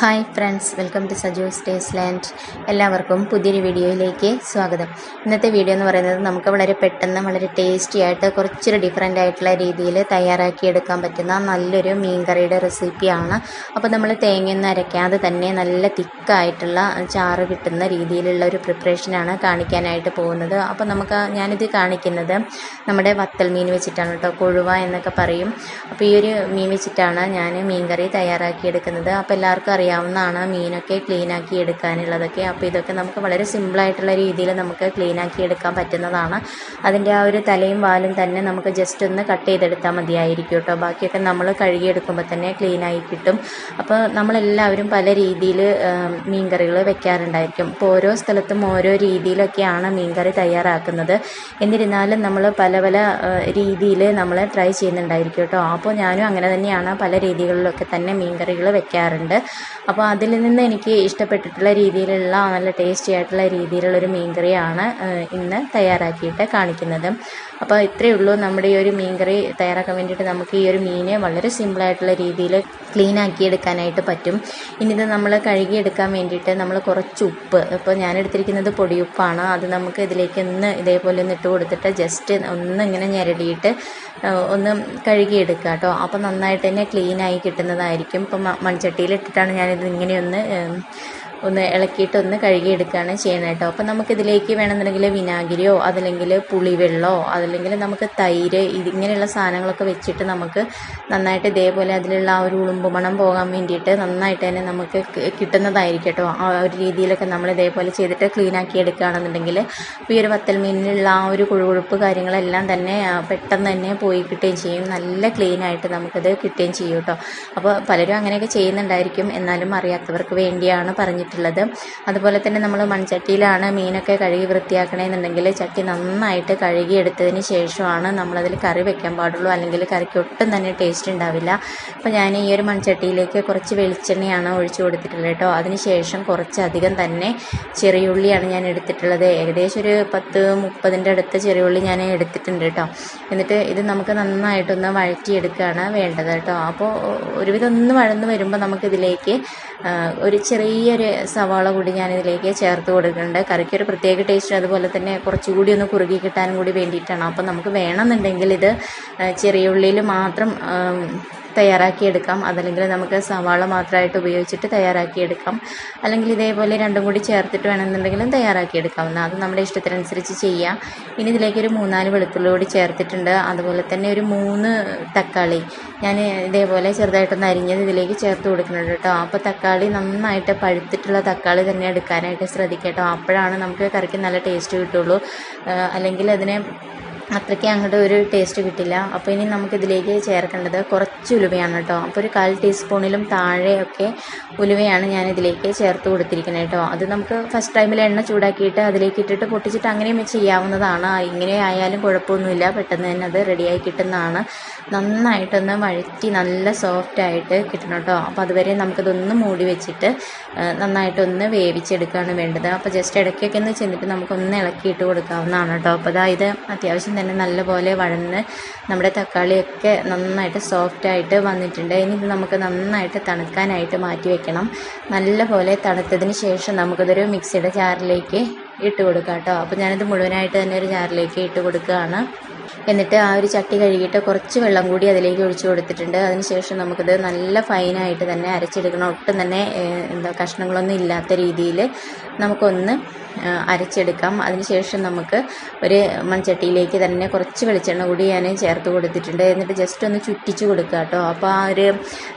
Hi friends, welcome to Saju's taste land. എല്ലാവർക്കും പുതിയൊരു വീഡിയോയിലേക്ക് സ്വാഗതം. ഇന്നത്തെ വീഡിയോ എന്ന് പറയുന്നത് നമുക്ക് വളരെ പെട്ടെന്ന് വളരെ ടേസ്റ്റി ആയിട്ട് കുറച്ചൊരു ഡിഫറെൻ്റ് ആയിട്ടുള്ള രീതിയിൽ തയ്യാറാക്കിയെടുക്കാൻ പറ്റുന്ന നല്ലൊരു മീൻ കറിയുടെ റെസിപ്പിയാണ്. അപ്പോൾ നമ്മൾ തേങ്ങയൊന്നും അരയ്ക്കാതെ തന്നെ നല്ല തിക്കായിട്ടുള്ള ചാറ് കിട്ടുന്ന രീതിയിലുള്ള ഒരു പ്രിപ്പറേഷനാണ് കാണിക്കാനായിട്ട് പോകുന്നത്. അപ്പോൾ ഞാനിത് കാണിക്കുന്നത് നമ്മുടെ വത്തൽ മീൻ വെച്ചിട്ടാണ് കേട്ടോ, കൊഴുവ എന്നൊക്കെ പറയും. അപ്പോൾ ഈ ഒരു മീൻ വെച്ചിട്ടാണ് ഞാൻ മീൻ കറി തയ്യാറാക്കിയെടുക്കുന്നത്. അപ്പോൾ എല്ലാവർക്കും അറിയാവുന്നതാണ് മീനൊക്കെ ക്ലീൻ ആക്കി എടുക്കാനുള്ളതൊക്കെ. അപ്പോൾ ഇതൊക്കെ നമുക്ക് വളരെ സിമ്പിളായിട്ടുള്ള രീതിയിൽ നമുക്ക് ക്ലീൻ ആക്കി എടുക്കാൻ പറ്റുന്നതാണ്. അതിൻ്റെ ആ ഒരു തലയും വാലും തന്നെ നമുക്ക് ജസ്റ്റ് ഒന്ന് കട്ട് ചെയ്തെടുത്താൽ മതിയായിരിക്കും കേട്ടോ. ബാക്കിയൊക്കെ നമ്മൾ കഴുകിയെടുക്കുമ്പോൾ തന്നെ ക്ലീൻ ആയി കിട്ടും. അപ്പോൾ നമ്മളെല്ലാവരും പല രീതിയിൽ മീൻ കറികൾ വെക്കാറുണ്ടായിരിക്കും. അപ്പോൾ ഓരോ സ്ഥലത്തും ഓരോ രീതിയിലൊക്കെയാണ് മീൻ കറി തയ്യാറാക്കുന്നത്. എന്നിരുന്നാലും നമ്മൾ പല പല രീതിയിൽ നമ്മൾ ട്രൈ ചെയ്യുന്നുണ്ടായിരിക്കും കേട്ടോ. അപ്പോൾ ഞാനും അങ്ങനെ തന്നെയാണ്, പല രീതികളിലൊക്കെ തന്നെ മീൻ കറികൾ വെക്കാറുണ്ട്. അപ്പോൾ അതിൽ നിന്ന് എനിക്ക് ഇഷ്ടപ്പെട്ടിട്ടുള്ള രീതിയിലുള്ള നല്ല ടേസ്റ്റി ആയിട്ടുള്ള രീതിയിലുള്ളൊരു മീൻ കറിയാണ് ഇന്ന് തയ്യാറാക്കിയിട്ട് കാണിക്കുന്നത്. അപ്പോൾ ഇത്രയേ ഉള്ളൂ. നമ്മുടെ ഈ ഒരു മീൻ കറി തയ്യാറാക്കാൻ വേണ്ടിയിട്ട് നമുക്ക് ഈ ഒരു മീനെ വളരെ സിമ്പിളായിട്ടുള്ള രീതിയിൽ ക്ലീൻ ആക്കിയെടുക്കാനായിട്ട് പറ്റും. ഇനി ഇത് നമ്മൾ കഴുകിയെടുക്കാൻ വേണ്ടിയിട്ട് നമ്മൾ കുറച്ച് ഉപ്പ്, ഇപ്പോൾ ഞാൻ എടുത്തിരിക്കുന്നത് പൊടിയുപ്പാണ്, അത് നമുക്ക് ഇതിലേക്ക് ഇതേപോലെ ഒന്ന് ഇട്ട് കൊടുത്തിട്ട് ജസ്റ്റ് ഒന്ന് ഇങ്ങനെ ഞെരടിയിട്ട് ഒന്ന് കഴുകിയെടുക്കുക കേട്ടോ. അപ്പോൾ നന്നായിട്ട് തന്നെ ക്ലീനായി കിട്ടുന്നതായിരിക്കും. ഇപ്പം മൺചട്ടിയിലിട്ടിട്ടാണ് ഞാനിത് ഇങ്ങനെ ഒന്ന് ഇളക്കിയിട്ട് ഒന്ന് കഴുകിയെടുക്കുകയാണ് ചെയ്യുന്നത് കേട്ടോ. അപ്പോൾ നമുക്കിതിലേക്ക് വേണമെന്നുണ്ടെങ്കിൽ വിനാഗിരിയോ അതല്ലെങ്കിൽ പുളിവെള്ളമോ അതല്ലെങ്കിൽ നമുക്ക് തൈര് ഇങ്ങനെയുള്ള സാധനങ്ങളൊക്കെ വെച്ചിട്ട് നമുക്ക് നന്നായിട്ട് ഇതേപോലെ അതിലുള്ള ആ ഒരു ഉളുമ്പ് മണം പോകാൻ വേണ്ടിയിട്ട് നന്നായിട്ട് തന്നെ നമുക്ക് കിട്ടുന്നതായിരിക്കും കേട്ടോ. ആ ഒരു രീതിയിലൊക്കെ നമ്മൾ ഇതേപോലെ ചെയ്തിട്ട് ക്ലീൻ ആക്കി എടുക്കുകയാണെന്നുണ്ടെങ്കിൽ ഈ ഒരു വത്തൽ മീനിലുള്ള ആ ഒരു കൊഴുകൊഴുപ്പ് കാര്യങ്ങളെല്ലാം തന്നെ പെട്ടെന്ന് തന്നെ പോയി കിട്ടുകയും ചെയ്യും. നല്ല ക്ലീനായിട്ട് നമുക്കത് കിട്ടുകയും ചെയ്യും കേട്ടോ. അപ്പോൾ പലരും അങ്ങനെയൊക്കെ ചെയ്യുന്നുണ്ടായിരിക്കും, എന്നാലും അറിയാത്തവർക്ക് വേണ്ടിയാണ് പറഞ്ഞിട്ടുള്ളത്. അതുപോലെ തന്നെ നമ്മൾ മൺചട്ടിയിലാണ് മീനൊക്കെ കഴുകി വൃത്തിയാക്കണമെന്നുണ്ടെങ്കിൽ ചട്ടി നന്നായിട്ട് കഴുകിയെടുത്തതിന് ശേഷമാണ് നമ്മളതിൽ കറി വെക്കാൻ പാടുള്ളൂ, അല്ലെങ്കിൽ കറിക്ക് ഒട്ടും തന്നെ ടേസ്റ്റ് ഉണ്ടാവില്ല. അപ്പോൾ ഞാൻ ഈ ഒരു മൺചട്ടിയിലേക്ക് കുറച്ച് വെളിച്ചെണ്ണയാണ് ഒഴിച്ചു കൊടുത്തിട്ടുള്ളത് കേട്ടോ. അതിനുശേഷം കുറച്ചധികം തന്നെ ചെറിയുള്ളിയാണ് ഞാൻ എടുത്തിട്ടുള്ളത്. ഏകദേശം ഒരു 10-30 അടുത്ത് ചെറിയുള്ളി ഞാൻ എടുത്തിട്ടുണ്ട് കേട്ടോ. എന്നിട്ട് ഇത് നമുക്ക് നന്നായിട്ടൊന്ന് വഴറ്റിയെടുക്കുകയാണ് വേണ്ടത് കേട്ടോ. അപ്പോൾ ഒരുവിധം ഒന്ന് വഴന്ന് വരുമ്പോൾ നമുക്കിതിലേക്ക് ഒരു ചെറിയൊരു സവാള കൂടി ഞാനിതിലേക്ക് ചേർത്ത് കൊടുക്കുന്നുണ്ട്. കറിക്കൊരു പ്രത്യേക ടേസ്റ്റ്, അതുപോലെ തന്നെ കുറച്ചുകൂടി ഒന്ന് കുറുകി കിട്ടാനും കൂടി വേണ്ടിയിട്ടാണ്. അപ്പോൾ നമുക്ക് വേണമെന്നുണ്ടെങ്കിൽ ഇത് ചെറിയ ഉള്ളിയിൽ മാത്രം തയ്യാറാക്കിയെടുക്കാം, അതല്ലെങ്കിൽ നമുക്ക് സവാള മാത്രമായിട്ട് ഉപയോഗിച്ചിട്ട് തയ്യാറാക്കിയെടുക്കാം, അല്ലെങ്കിൽ ഇതേപോലെ രണ്ടും കൂടി ചേർത്തിട്ട് വേണമെന്നുണ്ടെങ്കിലും തയ്യാറാക്കിയെടുക്കാവുന്ന, അത് നമ്മുടെ ഇഷ്ടത്തിനനുസരിച്ച് ചെയ്യാം. ഇനി ഇതിലേക്ക് ഒരു 3-4 വെളുത്തുള്ളി കൂടി ചേർത്തിട്ടുണ്ട്. അതുപോലെ തന്നെ ഒരു 3 തക്കാളി ഞാൻ ഇതേപോലെ ചെറുതായിട്ടൊന്ന് അരിഞ്ഞത് ഇതിലേക്ക് ചേർത്ത് കൊടുക്കുന്നുണ്ട് കേട്ടോ. അപ്പോൾ തക്കാളി നന്നായിട്ട് പഴുത്തിട്ടുള്ള തക്കാളി തന്നെ എടുക്കാനായിട്ട് ശ്രദ്ധിക്കുക കേട്ടോ. അപ്പോഴാണ് നമുക്ക് കറിക്ക് നല്ല ടേസ്റ്റ് കിട്ടുള്ളൂ, അല്ലെങ്കിൽ അതിനെ അത്രയ്ക്ക് അങ്ങോട്ട് ഒരു ടേസ്റ്റ് കിട്ടില്ല. അപ്പോൾ ഇനി നമുക്കിതിലേക്ക് ചേർക്കേണ്ടത് കുറച്ച് ഉലുവയാണ് കേട്ടോ. അപ്പോൾ ഒരു 1/4 ടീസ്പൂണിലും താഴെയൊക്കെ ഉലുവയാണ് ഞാനിതിലേക്ക് ചേർത്ത് കൊടുത്തിരിക്കുന്നത് കേട്ടോ. അത് നമുക്ക് ഫസ്റ്റ് ടൈമിൽ എണ്ണ ചൂടാക്കിയിട്ട് അതിലേക്ക് ഇട്ടിട്ട് പൊട്ടിച്ചിട്ട് അങ്ങനെയും ചെയ്യാവുന്നതാണ്. ഇങ്ങനെ ആയാലും കുഴപ്പമൊന്നുമില്ല, പെട്ടെന്ന് തന്നെ അത് റെഡിയായി കിട്ടുന്നതാണ്. നന്നായിട്ടൊന്ന് വഴറ്റി നല്ല സോഫ്റ്റായിട്ട് കിട്ടണം കേട്ടോ. അപ്പോൾ അതുവരെ നമുക്കതൊന്ന് മൂടി വെച്ചിട്ട് നന്നായിട്ടൊന്ന് വേവിച്ചെടുക്കുകയാണ് വേണ്ടത്. അപ്പോൾ ജസ്റ്റ് ഇടയ്ക്കൊക്കെ ഒന്ന് ചെന്നിട്ട് നമുക്കൊന്ന് ഇളക്കിയിട്ട് കൊടുക്കാവുന്നതാണ് കേട്ടോ. അപ്പോൾ ഇത് അത്യാവശ്യം തന്നെ നല്ലപോലെ വഴന്ന് നമ്മുടെ തക്കാളിയൊക്കെ നന്നായിട്ട് സോഫ്റ്റായിട്ട് വന്നിട്ടുണ്ട്. ഇനി ഇത് നമുക്ക് നന്നായിട്ട് തണുക്കാനായിട്ട് മാറ്റി വെക്കണം. നല്ലപോലെ തണുത്തതിന് ശേഷം നമുക്കിതൊരു മിക്സിയുടെ ജാറിലേക്ക് ഇട്ട് കൊടുക്കാം കേട്ടോ. അപ്പോൾ ഞാനിത് മുഴുവനായിട്ട് തന്നെ ഒരു ജാറിലേക്ക് ഇട്ട് കൊടുക്കുകയാണ്. എന്നിട്ട് ആ ഒരു ചട്ടി കഴുകിയിട്ട് കുറച്ച് വെള്ളം കൂടി അതിലേക്ക് ഒഴിച്ചു കൊടുത്തിട്ടുണ്ട്. അതിനുശേഷം നമുക്കിത് നല്ല ഫൈനായിട്ട് തന്നെ അരച്ചെടുക്കണം. ഒട്ടും തന്നെ കഷ്ണങ്ങളൊന്നും ഇല്ലാത്ത രീതിയിൽ നമുക്കൊന്ന് അരച്ചെടുക്കാം. അതിനുശേഷം നമുക്ക് ഒരു മൺചട്ടിയിലേക്ക് തന്നെ കുറച്ച് വെളിച്ചെണ്ണ കൂടി ഞാൻ ചേർത്ത് കൊടുത്തിട്ടുണ്ട്. എന്നിട്ട് ജസ്റ്റ് ഒന്ന് ചുറ്റിച്ച് കൊടുക്കുക കേട്ടോ. അപ്പോൾ ആ ഒരു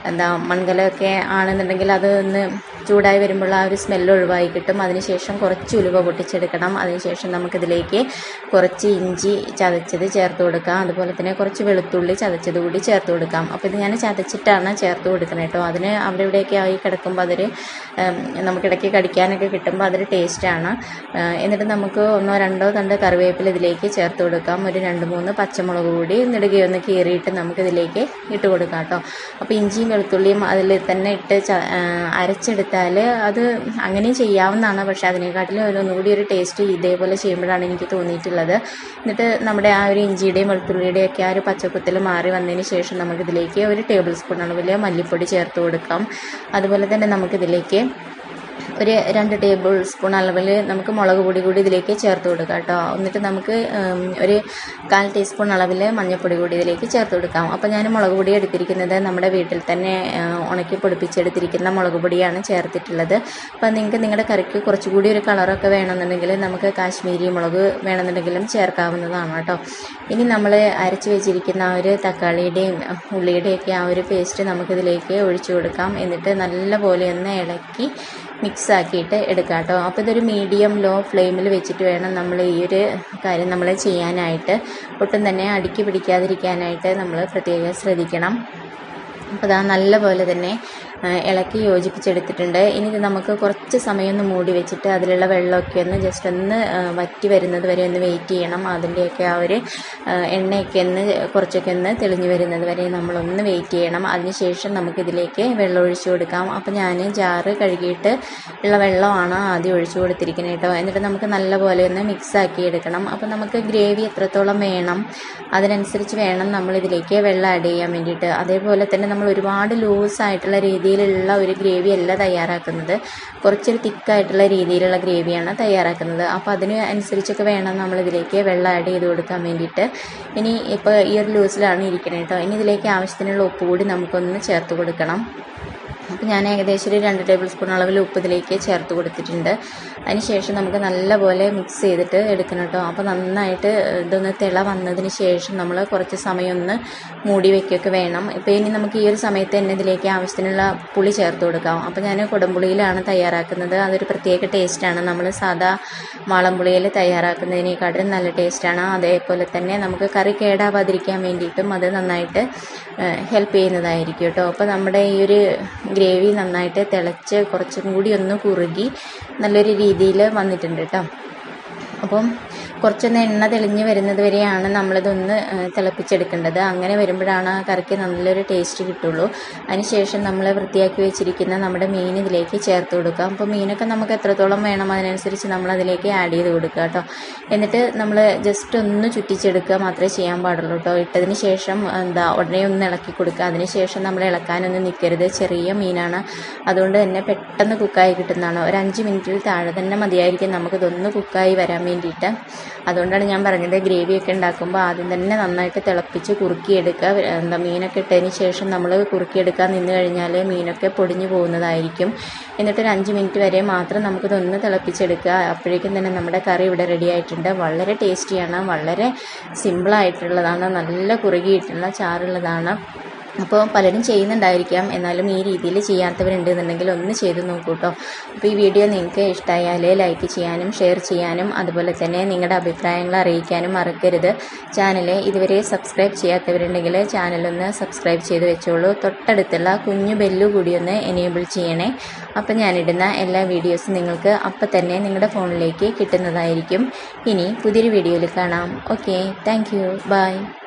മൺകലമൊക്കെ ആണെന്നുണ്ടെങ്കിൽ അത് ഒന്ന് ചൂടായി വരുമ്പോൾ ആ ഒരു സ്മെല്ല് ഒഴിവായി കിട്ടും. അതിനുശേഷം കുറച്ച് ഉലുവ പൊട്ടിച്ചെടുക്കണം. അതിനുശേഷം നമുക്കിതിലേക്ക് കുറച്ച് ഇഞ്ചി ചതച്ചത് ചേർത്ത് കൊടുക്കാം. അതുപോലെ തന്നെ കുറച്ച് വെളുത്തുള്ളി ചതച്ചത് കൂടി ചേർത്ത് കൊടുക്കാം. അപ്പോൾ ഇത് ഞാൻ ചതച്ചിട്ടാണ് ചേർത്ത് കൊടുക്കുന്നത് കേട്ടോ. അതിന് അവിടെ ഇവിടെയൊക്കെ ആയി കിടക്കുമ്പോൾ അതൊരു നമുക്കിടയ്ക്ക് കടിക്കാനൊക്കെ കിട്ടുമ്പോൾ അതൊരു ടേസ്റ്റാണ്. എന്നിട്ട് നമുക്ക് 1-2 തണ്ട് കറിവേപ്പില ഇതിലേക്ക് ചേർത്ത് കൊടുക്കാം. ഒരു 2-3 പച്ചമുളക് കൂടി നെടുകയൊന്ന് കീറിയിട്ട് നമുക്കിതിലേക്ക് ഇട്ട് കൊടുക്കാം കേട്ടോ. അപ്പോൾ ഇഞ്ചിയും വെളുത്തുള്ളിയും അതിൽ തന്നെ ഇട്ട് അരച്ചെടുത്താൽ അത് അങ്ങനെയും ചെയ്യാവുന്നതാണ്. പക്ഷേ അതിനെക്കാട്ടിലും ഒന്നുകൂടി ഒരു ടേസ്റ്റ് ഇതേപോലെ ചെയ്യുമ്പോഴാണ് എനിക്ക് തോന്നിയിട്ടുള്ളത്. എന്നിട്ട് നമ്മുടെ ആ ഒരു ഇഞ്ചിയുടെയും വെളുത്തുള്ളിയുടെയും ഒക്കെ ആ ഒരു പച്ചക്കുത്തൽ മാറി വന്നതിന് ശേഷം നമുക്കിതിലേക്ക് 1 ടേബിൾ സ്പൂൺ അളവിൽ മല്ലിപ്പൊടി ചേർത്ത് കൊടുക്കാം. അതുപോലെ തന്നെ നമുക്കിതിലേക്ക് ഒരു 2 ടേബിൾ സ്പൂൺ അളവിൽ നമുക്ക് മുളക് പൊടി കൂടി ഇതിലേക്ക് ചേർത്ത് കൊടുക്കാം കേട്ടോ. എന്നിട്ട് നമുക്ക് ഒരു 1/4 ടീസ്പൂൺ അളവിൽ മഞ്ഞൾപ്പൊടി കൂടി ഇതിലേക്ക് ചേർത്ത് കൊടുക്കാം. അപ്പോൾ ഞാൻ മുളക് പൊടി എടുത്തിരിക്കുന്നത് നമ്മുടെ വീട്ടിൽ തന്നെ ഉണക്കി പൊടിപ്പിച്ചെടുത്തിരിക്കുന്ന മുളക് പൊടിയാണ് ചേർത്തിട്ടുള്ളത്. അപ്പോൾ നിങ്ങൾക്ക് നിങ്ങളുടെ കറിക്ക് കുറച്ചുകൂടി ഒരു കളറൊക്കെ വേണമെന്നുണ്ടെങ്കിൽ നമുക്ക് കാശ്മീരി മുളക് വേണമെന്നുണ്ടെങ്കിലും ചേർക്കാവുന്നതാണ് കേട്ടോ. ഇനി നമ്മൾ അരച്ച് വെച്ചിരിക്കുന്ന ആ ഒരു തക്കാളിയുടെയും ഉള്ളിയുടെയൊക്കെ ആ ഒരു പേസ്റ്റ് നമുക്കിതിലേക്ക് ഒഴിച്ചു കൊടുക്കാം. എന്നിട്ട് നല്ലപോലെ ഒന്ന് ഇളക്കി മിക്സ് ആക്കിയിട്ട് എടുക്കാം കേട്ടോ. അപ്പോൾ ഇതൊരു മീഡിയം ലോ ഫ്ലെയിമിൽ വെച്ചിട്ട് വേണം നമ്മൾ ഈ ഒരു കാര്യം നമ്മൾ ചെയ്യാനായിട്ട്. ഒട്ടും തന്നെ അടുക്കി പിടിക്കാതിരിക്കാനായിട്ട് നമ്മൾ പ്രത്യേകം ശ്രദ്ധിക്കണം. അപ്പോൾ ഇതാ നല്ലപോലെ തന്നെ ഇളക്കി യോജിപ്പിച്ചെടുത്തിട്ടുണ്ട്. ഇനി ഇത് നമുക്ക് കുറച്ച് സമയം ഒന്ന് മൂടി വെച്ചിട്ട് അതിലുള്ള വെള്ളമൊക്കെ ഒന്ന് ജസ്റ്റ് ഒന്ന് വറ്റി വരുന്നത് വരെ ഒന്ന് വെയിറ്റ് ചെയ്യണം. അതിൻ്റെയൊക്കെ ആ ഒരു എണ്ണയൊക്കെ ഒന്ന് കുറച്ചൊക്കെ ഒന്ന് തെളിഞ്ഞ് വരുന്നത് വരെ നമ്മളൊന്ന് വെയിറ്റ് ചെയ്യണം. അതിനുശേഷം നമുക്കിതിലേക്ക് വെള്ളം ഒഴിച്ചു കൊടുക്കാം. അപ്പോൾ ഞാൻ ജാറ് കഴുകിയിട്ട് ഉള്ള വെള്ളമാണ് ആദ്യം ഒഴിച്ചു കൊടുത്തിരിക്കുന്നത് കേട്ടോ. എന്നിട്ട് നമുക്ക് നല്ലപോലെ ഒന്ന് മിക്സ് ആക്കി എടുക്കണം. അപ്പോൾ നമുക്ക് ഗ്രേവി എത്രത്തോളം വേണം അതിനനുസരിച്ച് വേണം നമ്മളിതിലേക്ക് വെള്ളം ആഡ് ചെയ്യാൻ വേണ്ടിയിട്ട്. അതേപോലെ തന്നെ നമ്മൾ ഒരുപാട് ലൂസായിട്ടുള്ള രീതിയിലുള്ള ഒരു ഗ്രേവി അല്ല തയ്യാറാക്കുന്നത്, കുറച്ചൊരു തിക്കായിട്ടുള്ള രീതിയിലുള്ള ഗ്രേവിയാണ് തയ്യാറാക്കുന്നത്. അപ്പോൾ അതിന് അനുസരിച്ചൊക്കെ വേണം നമ്മളിതിലേക്ക് വെള്ളം ആഡ് ചെയ്ത് കൊടുക്കാൻ വേണ്ടിയിട്ട്. ഇനി ഇപ്പോൾ ഈ ഒരു ലൂസിലാണ് ഇരിക്കുന്നത് കേട്ടോ. ഇനി ഇതിലേക്ക് ആവശ്യത്തിനുള്ള ഉപ്പ് കൂടി നമുക്കൊന്ന് ചേർത്ത് കൊടുക്കണം. അപ്പോൾ ഞാൻ ഏകദേശം ഒരു 2 ടേബിൾ സ്പൂൺ അളവിൽ ഉപ്പ് ഇതിലേക്ക് ചേർത്ത് കൊടുത്തിട്ടുണ്ട്. അതിനുശേഷം നമുക്ക് നല്ലപോലെ മിക്സ് ചെയ്തിട്ട് എടുക്കണം കേട്ടോ. അപ്പോൾ നന്നായിട്ട് ഇതൊന്ന് തിള വന്നതിന് ശേഷം നമ്മൾ കുറച്ച് സമയം ഒന്ന് മൂടി വയ്ക്കുകയൊക്കെ വേണം. ഇപ്പോൾ ഇനി നമുക്ക് ഈ ഒരു സമയത്ത് തന്നെ ഇതിലേക്ക് ആവശ്യത്തിനുള്ള പുളി ചേർത്ത് കൊടുക്കാം. അപ്പോൾ ഞാൻ കുടംപുളിയിലാണ് തയ്യാറാക്കുന്നത്. അതൊരു പ്രത്യേക ടേസ്റ്റാണ്. നമ്മൾ സാധാ വാളംപുളിയിൽ തയ്യാറാക്കുന്നതിനേക്കാളും നല്ല ടേസ്റ്റാണ്. അതേപോലെ തന്നെ നമുക്ക് കറി കേടാവാതിരിക്കാൻ വേണ്ടിയിട്ടും അത് നന്നായിട്ട് ഹെൽപ്പ് ചെയ്യുന്നതായിരിക്കും കേട്ടോ. അപ്പോൾ നമ്മുടെ ഈ ഒരു ഗ്രേവി നന്നായിട്ട് തിളച്ച് കുറച്ചും കൂടി ഒന്ന് കുറുകി നല്ലൊരു രീതിയിൽ വന്നിട്ടുണ്ട് കേട്ടോ. അപ്പം കുറച്ചൊന്ന് എണ്ണ തെളിഞ്ഞ് വരുന്നത് വരെയാണ് നമ്മളിതൊന്ന് തിളപ്പിച്ചെടുക്കേണ്ടത്. അങ്ങനെ വരുമ്പോഴാണ് ആ കറിക്ക് നല്ലൊരു ടേസ്റ്റ് കിട്ടുള്ളൂ. അതിനുശേഷം നമ്മൾ വൃത്തിയാക്കി വെച്ചിരിക്കുന്ന നമ്മുടെ മീൻ ഇതിലേക്ക് ചേർത്ത് കൊടുക്കാം. അപ്പോൾ മീനൊക്കെ നമുക്ക് എത്രത്തോളം വേണം അതിനനുസരിച്ച് നമ്മളതിലേക്ക് ആഡ് ചെയ്ത് കൊടുക്കുക കേട്ടോ. എന്നിട്ട് നമ്മൾ ജസ്റ്റ് ഒന്ന് ചുറ്റിച്ചെടുക്കുക മാത്രമേ ചെയ്യാൻ പാടുള്ളൂ കേട്ടോ. ഇട്ടതിന് ശേഷം ഉടനെ ഒന്ന് ഇളക്കി കൊടുക്കുക. അതിനുശേഷം നമ്മൾ ഇളക്കാനൊന്നും നിൽക്കരുത്. ചെറിയ മീനാണ്, അതുകൊണ്ട് തന്നെ പെട്ടെന്ന് കുക്കായി കിട്ടുന്നതാണ്. ഒരു 5 മിനിറ്റിൽ താഴെ തന്നെ മതിയായിരിക്കും നമുക്കിതൊന്ന് കുക്കായി വരാൻ വേണ്ടിയിട്ട്. അതുകൊണ്ടാണ് ഞാൻ പറഞ്ഞത് ഗ്രേവിയൊക്കെ ഉണ്ടാക്കുമ്പോൾ ആദ്യം തന്നെ നന്നായിട്ട് തിളപ്പിച്ച് കുറുക്കിയെടുക്കുക. മീനൊക്കെ ഇട്ടതിന് ശേഷം നമ്മൾ കുറുക്കിയെടുക്കാൻ നിന്ന് കഴിഞ്ഞാൽ മീനൊക്കെ പൊടിഞ്ഞു പോകുന്നതായിരിക്കും. എന്നിട്ടൊരു 5 മിനിറ്റ് വരെ മാത്രം നമുക്കിതൊന്ന് തിളപ്പിച്ചെടുക്കുക. അപ്പോഴേക്കും തന്നെ നമ്മുടെ കറി ഇവിടെ റെഡി ആയിട്ടുണ്ട്. വളരെ ടേസ്റ്റിയാണ്, വളരെ സിമ്പിളായിട്ടുള്ളതാണ്, നല്ല കുറുകിയിട്ടുള്ള ചാറുള്ളതാണ്. അപ്പോൾ പലരും ചെയ്യുന്നുണ്ടായിരിക്കാം, എന്നാലും ഈ രീതിയിൽ ചെയ്യാത്തവരുണ്ടെന്നുണ്ടെങ്കിൽ ഒന്ന് ചെയ്ത് നോക്കൂ കേട്ടോ. അപ്പോൾ ഈ വീഡിയോ നിങ്ങൾക്ക് ഇഷ്ടമായാൽ ലൈക്ക് ചെയ്യാനും ഷെയർ ചെയ്യാനും അതുപോലെ തന്നെ നിങ്ങളുടെ അഭിപ്രായങ്ങൾ അറിയിക്കാനും മറക്കരുത്. ചാനൽ ഇതുവരെ സബ്സ്ക്രൈബ് ചെയ്യാത്തവരുണ്ടെങ്കിൽ ചാനലൊന്ന് സബ്സ്ക്രൈബ് ചെയ്ത് വെച്ചോളൂ. തൊട്ടടുത്തുള്ള കുഞ്ഞു ബെല്ലു കൂടി ഒന്ന് എനേബിൾ ചെയ്യണേ. അപ്പോൾ ഞാനിടുന്ന എല്ലാ വീഡിയോസും നിങ്ങൾക്ക് അപ്പം തന്നെ നിങ്ങളുടെ ഫോണിലേക്ക് കിട്ടുന്നതായിരിക്കും. ഇനി പുതിയൊരു വീഡിയോയിൽ കാണാം. Okay, thank you, by.